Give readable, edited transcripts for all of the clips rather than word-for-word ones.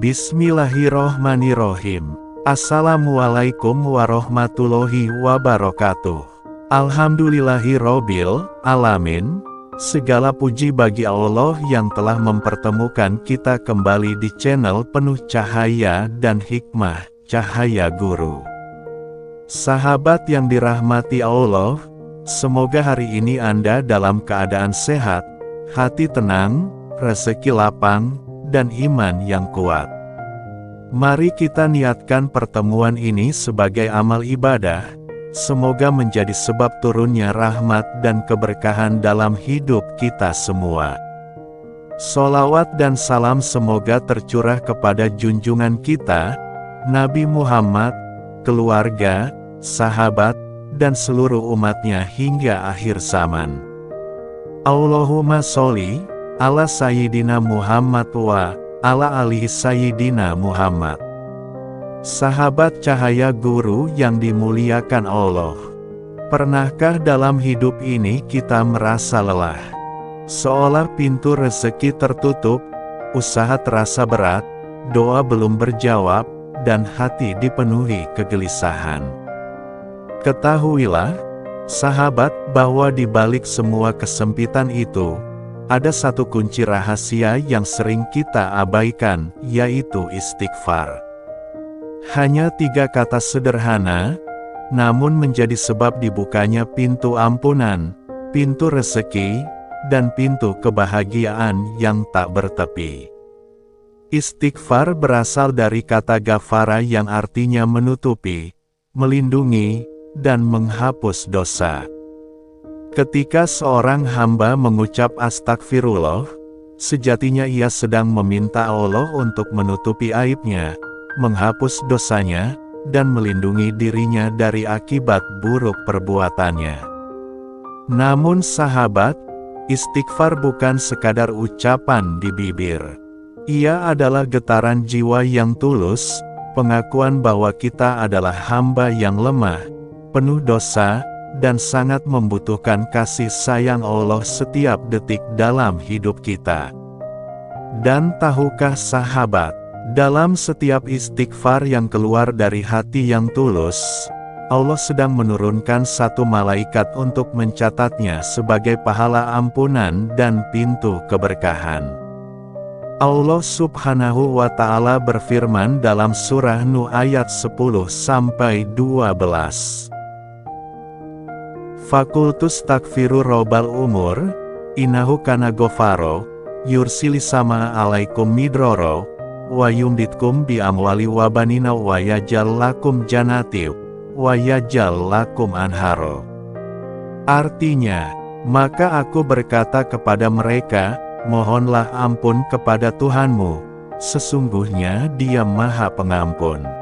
Bismillahirrohmanirrohim. Assalamualaikum warahmatullahi wabarakatuh. Alhamdulillahirobbil alamin. Segala puji bagi Allah yang telah mempertemukan kita kembali di channel penuh cahaya dan hikmah, Cahaya Guru. Sahabat yang dirahmati Allah, semoga hari ini Anda dalam keadaan sehat, hati tenang, rezeki lapang, dan iman yang kuat. Mari kita niatkan pertemuan ini sebagai amal ibadah, semoga menjadi sebab turunnya rahmat dan keberkahan dalam hidup kita semua. Sholawat dan salam semoga tercurah kepada junjungan kita, Nabi Muhammad, keluarga, sahabat, dan seluruh umatnya hingga akhir zaman. Allahumma sholli ala Sayyidina Muhammad wa ala alihi Sayyidina Muhammad. Sahabat Cahaya Guru yang dimuliakan Allah, pernahkah dalam hidup ini kita merasa lelah? Seolah pintu rezeki tertutup, usaha terasa berat, doa belum berjawab, dan hati dipenuhi kegelisahan. Ketahuilah, sahabat, bahwa di balik semua kesempitan itu, ada satu kunci rahasia yang sering kita abaikan, yaitu istighfar. Hanya 3 kata sederhana, namun menjadi sebab dibukanya pintu ampunan, pintu rezeki, dan pintu kebahagiaan yang tak bertepi. Istighfar berasal dari kata ghafara yang artinya menutupi, melindungi, dan menghapus dosa. Ketika seorang hamba mengucap astagfirullah, sejatinya ia sedang meminta Allah untuk menutupi aibnya, menghapus dosanya, dan melindungi dirinya dari akibat buruk perbuatannya. Namun sahabat, istighfar bukan sekadar ucapan di bibir. Ia adalah getaran jiwa yang tulus, pengakuan bahwa kita adalah hamba yang lemah, penuh dosa, dan sangat membutuhkan kasih sayang Allah setiap detik dalam hidup kita. Dan tahukah sahabat, dalam setiap istighfar yang keluar dari hati yang tulus, Allah sedang menurunkan satu malaikat untuk mencatatnya sebagai pahala ampunan dan pintu keberkahan. Allah Subhanahu wa Ta'ala berfirman dalam surah Nuh ayat 10-12. Fakultus takfiru robbal umur, innahu kana ghafaro, yursilis sama alaikum midroro, wa yumditkum bi amwali wa banina wa yajal lakum janatiu, wa yajal lakum anharo. Artinya, maka aku berkata kepada mereka, mohonlah ampun kepada Tuhanmu, sesungguhnya Dia Maha Pengampun.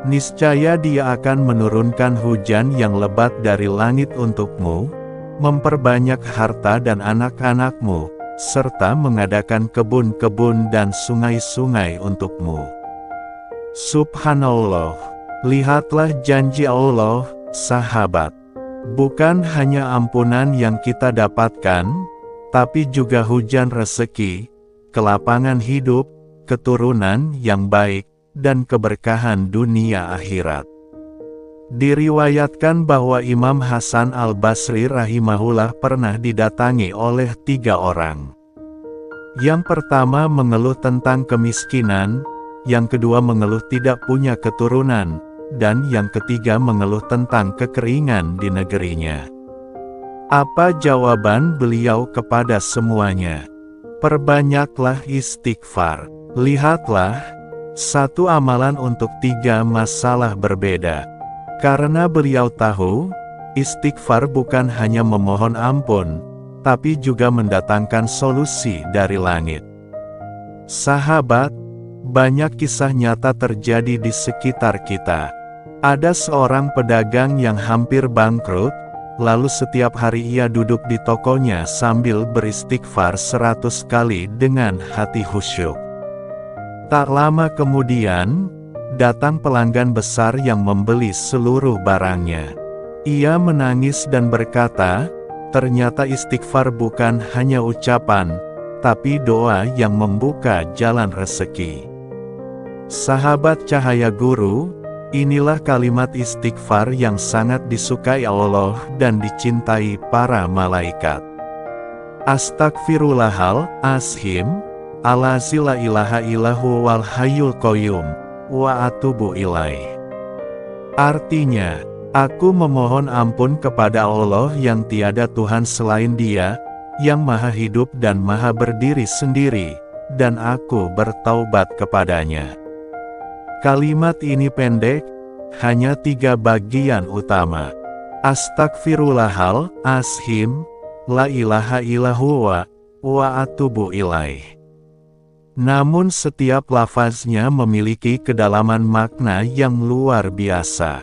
Niscaya Dia akan menurunkan hujan yang lebat dari langit untukmu, memperbanyak harta dan anak-anakmu, serta mengadakan kebun-kebun dan sungai-sungai untukmu. Subhanallah, lihatlah janji Allah, sahabat. Bukan hanya ampunan yang kita dapatkan, tapi juga hujan rezeki, kelapangan hidup, keturunan yang baik, dan keberkahan dunia akhirat. Diriwayatkan bahwa Imam Hasan al-Basri rahimahullah pernah didatangi oleh 3 orang. Yang pertama mengeluh tentang kemiskinan, yang kedua mengeluh tidak punya keturunan, dan yang ketiga mengeluh tentang kekeringan di negerinya. Apa jawaban beliau kepada semuanya? Perbanyaklah istighfar. Lihatlah, satu amalan untuk 3 masalah berbeda. Karena beliau tahu, istighfar bukan hanya memohon ampun, tapi juga mendatangkan solusi dari langit. Sahabat, banyak kisah nyata terjadi di sekitar kita. Ada seorang pedagang yang hampir bangkrut, lalu setiap hari ia duduk di tokonya sambil beristighfar 100 kali dengan hati khusyuk. Tak lama kemudian, datang pelanggan besar yang membeli seluruh barangnya. Ia menangis dan berkata, ternyata istighfar bukan hanya ucapan, tapi doa yang membuka jalan rezeki. Sahabat Cahaya Guru, inilah kalimat istighfar yang sangat disukai Allah dan dicintai para malaikat. Astagfirullahal azim, allazi la ilaha illahu wal hayyul qayyum, wa atubu ilaih. Artinya, aku memohon ampun kepada Allah yang tiada Tuhan selain Dia, yang maha hidup dan maha berdiri sendiri, dan aku bertaubat kepadanya. Kalimat ini pendek, hanya 3 bagian utama. Astagfirullahal azim, la ilaha illahu wa atubu ilaih. Namun setiap lafaznya memiliki kedalaman makna yang luar biasa.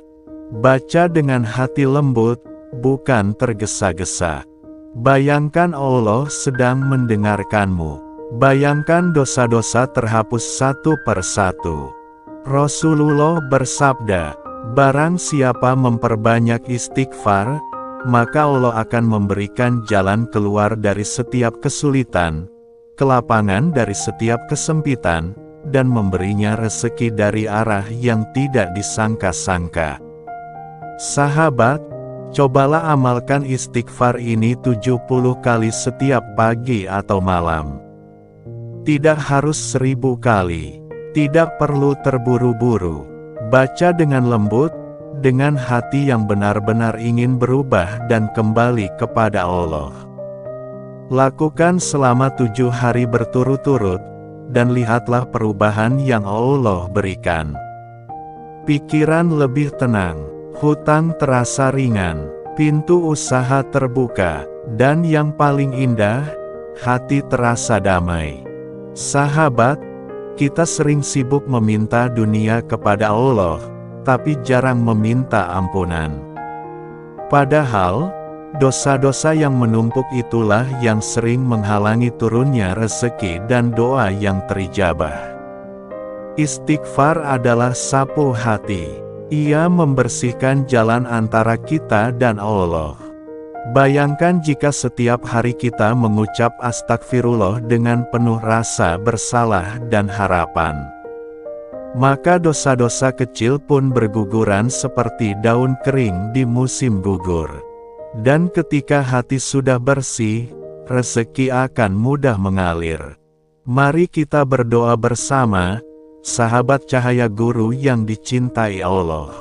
Baca dengan hati lembut, bukan tergesa-gesa. Bayangkan Allah sedang mendengarkanmu. Bayangkan dosa-dosa terhapus satu persatu. Rasulullah bersabda, barang siapa memperbanyak istighfar, maka Allah akan memberikan jalan keluar dari setiap kesulitan, kelapangan dari setiap kesempitan, dan memberinya rezeki dari arah yang tidak disangka-sangka. Sahabat, cobalah amalkan istighfar ini 70 kali setiap pagi atau malam. Tidak harus 1000 kali, tidak perlu terburu-buru. Baca dengan lembut, dengan hati yang benar-benar ingin berubah dan kembali kepada Allah. Lakukan selama 7 hari berturut-turut, dan lihatlah perubahan yang Allah berikan. Pikiran lebih tenang, hutang terasa ringan, pintu usaha terbuka, dan yang paling indah, hati terasa damai. Sahabat, kita sering sibuk meminta dunia kepada Allah, tapi jarang meminta ampunan. Padahal, dosa-dosa yang menumpuk itulah yang sering menghalangi turunnya rezeki dan doa yang terijabah. Istighfar adalah sapu hati. Ia membersihkan jalan antara kita dan Allah. Bayangkan jika setiap hari kita mengucap astagfirullah dengan penuh rasa bersalah dan harapan. Maka dosa-dosa kecil pun berguguran seperti daun kering di musim gugur. Dan ketika hati sudah bersih, rezeki akan mudah mengalir. Mari kita berdoa bersama, sahabat Cahaya Guru yang dicintai Allah.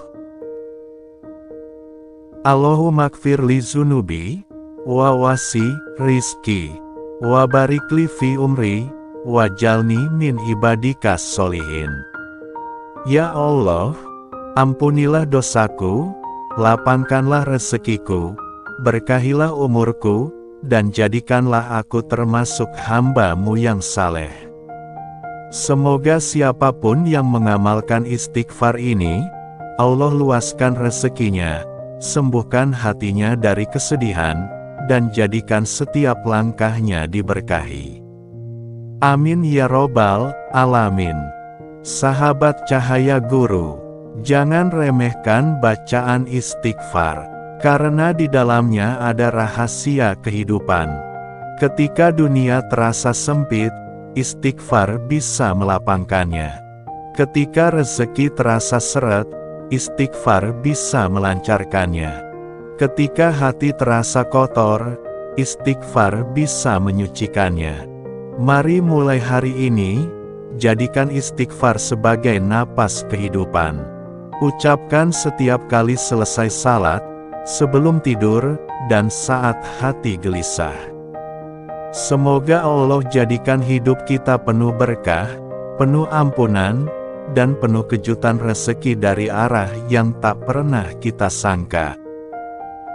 Allahumma gfir li zunubi, wa wasi rizki, wa barikli fi umri, wa jalni min ibadikas solihin. Ya Allah, ampunilah dosaku, lapangkanlah rezekiku, berkahilah umurku, dan jadikanlah aku termasuk hamba-Mu yang saleh. Semoga siapapun yang mengamalkan istighfar ini, Allah luaskan rezekinya, sembuhkan hatinya dari kesedihan, dan jadikan setiap langkahnya diberkahi. Amin ya robbal alamin. Sahabat Cahaya Guru, jangan remehkan bacaan istighfar, karena di dalamnya ada rahasia kehidupan. Ketika dunia terasa sempit, istighfar bisa melapangkannya. Ketika rezeki terasa seret, istighfar bisa melancarkannya. Ketika hati terasa kotor, istighfar bisa menyucikannya. Mari mulai hari ini, jadikan istighfar sebagai napas kehidupan. Ucapkan setiap kali selesai salat, sebelum tidur, dan saat hati gelisah. Semoga Allah jadikan hidup kita penuh berkah, penuh ampunan, dan penuh kejutan rezeki dari arah yang tak pernah kita sangka.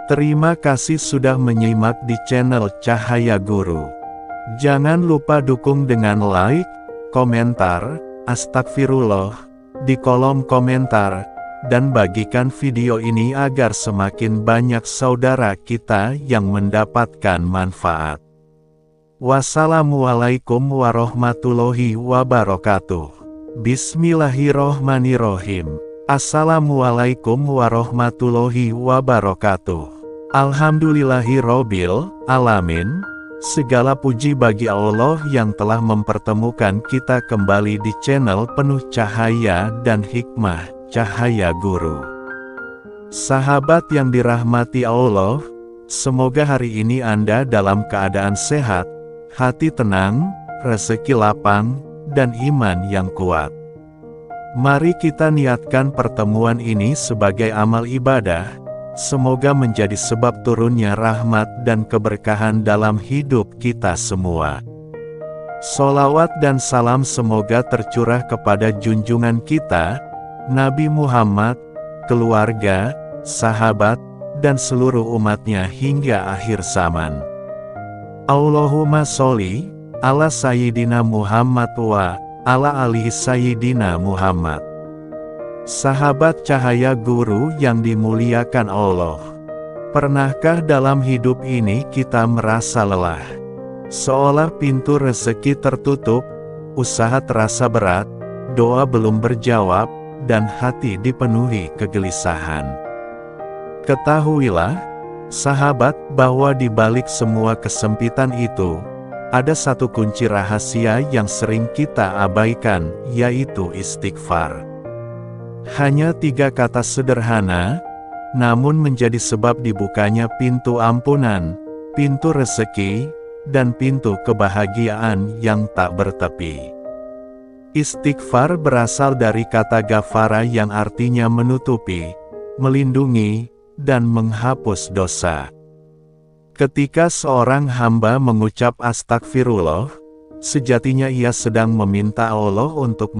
Terima kasih sudah menyimak di channel Cahaya Guru. Jangan lupa dukung dengan like, komentar, astagfirullah, di kolom komentar, dan bagikan video ini agar semakin banyak saudara kita yang mendapatkan manfaat. Wassalamualaikum warahmatullahi wabarakatuh. Bismillahirrohmanirrohim. Assalamualaikum warahmatullahi wabarakatuh. Alhamdulillahirobbil alamin. Segala puji bagi Allah yang telah mempertemukan kita kembali di channel penuh cahaya dan hikmah, Cahaya Guru. Sahabat yang dirahmati Allah, semoga hari ini Anda dalam keadaan sehat, hati tenang, rezeki lapang, dan iman yang kuat. Mari kita niatkan pertemuan ini sebagai amal ibadah. Semoga menjadi sebab turunnya rahmat dan keberkahan dalam hidup kita semua. Sholawat dan salam semoga tercurah kepada junjungan kita, Nabi Muhammad, keluarga, sahabat, dan seluruh umatnya hingga akhir zaman. Allahumma sholli ala Sayyidina Muhammad wa ala alihi Sayyidina Muhammad. Sahabat Cahaya Guru yang dimuliakan Allah, pernahkah dalam hidup ini kita merasa lelah? Seolah pintu rezeki tertutup, usaha terasa berat, doa belum berjawab, dan hati dipenuhi kegelisahan. Ketahuilah, sahabat, bahwa di balik semua kesempitan itu, ada satu kunci rahasia yang sering kita abaikan, yaitu istighfar. Hanya 3 kata sederhana, namun menjadi sebab dibukanya pintu ampunan, pintu rezeki, dan pintu kebahagiaan yang tak bertepi. Istighfar berasal dari kata ghafara yang artinya menutupi, melindungi, dan menghapus dosa. Ketika seorang hamba mengucap astagfirullah, sejatinya ia sedang meminta Allah untuk